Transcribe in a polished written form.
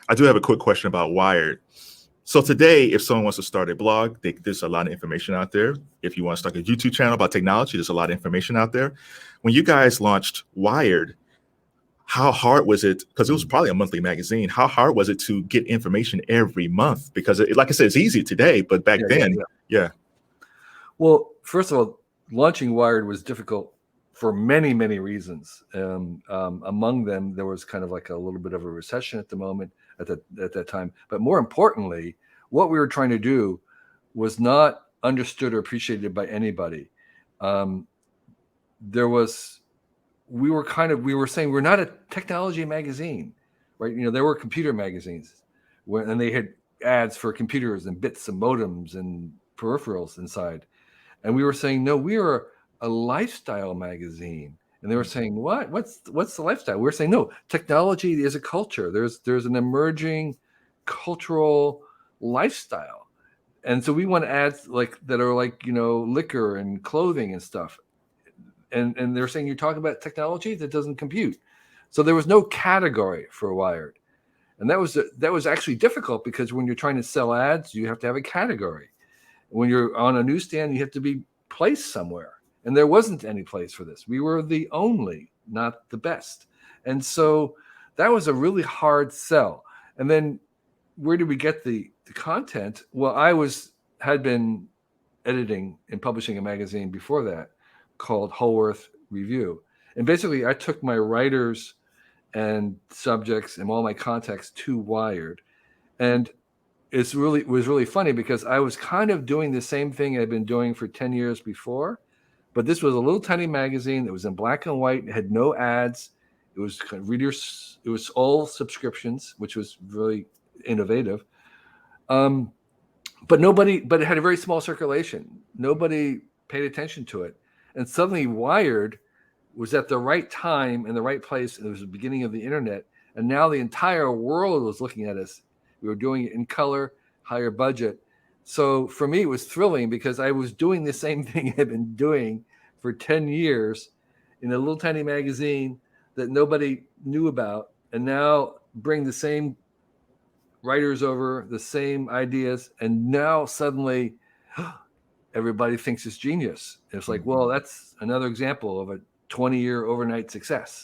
I do have a quick question about Wired. So today, if someone wants to start a blog, there's a lot of information out there. If you want to start a YouTube channel about technology, there's a lot of information out there. When you guys launched Wired, how hard was it? Because it was probably a monthly magazine. How hard was it to get information every month? Because, like I said, it's easy today, but back then, yeah. Well, first of all, launching Wired was difficult for many, many reasons. Among them, there was kind of like a little bit of a recession at the moment at that time. But more importantly, what we were trying to do was not understood or appreciated by anybody. We were saying we're not a technology magazine, right? You know, there were computer magazines and they had ads for computers and bits and modems and peripherals inside. And we were saying, no, we are a lifestyle magazine. And they were saying, what? What's the lifestyle? We were saying, no, technology is a culture. There's an emerging cultural lifestyle. And so we want ads that are like, you know, liquor and clothing and stuff. And they're saying, you're talking about technology that doesn't compute. So there was no category for Wired. And that was actually difficult because when you're trying to sell ads, you have to have a category. When you're on a newsstand, you have to be placed somewhere. And there wasn't any place for this. We were the only, not the best. And so that was a really hard sell. And then where did we get the content? Well, I had been editing and publishing a magazine before that called Whole-Earth Review. And basically I took my writers and subjects and all my contacts to Wired. And it was really funny because I was kind of doing the same thing I'd been doing for 10 years before, but this was a little tiny magazine that was in black and white. It had no ads. It was readers. It was all subscriptions, which was really innovative. But it had a very small circulation. Nobody paid attention to it. And suddenly Wired was at the right time in the right place. And it was the beginning of the internet. And now the entire world was looking at us. We were doing it in color, higher budget. So for me, it was thrilling because I was doing the same thing I've been doing for 10 years in a little tiny magazine that nobody knew about. And now bring the same writers over, the same ideas. And now suddenly everybody thinks it's genius. It's like, well, that's another example of a 20-year overnight success.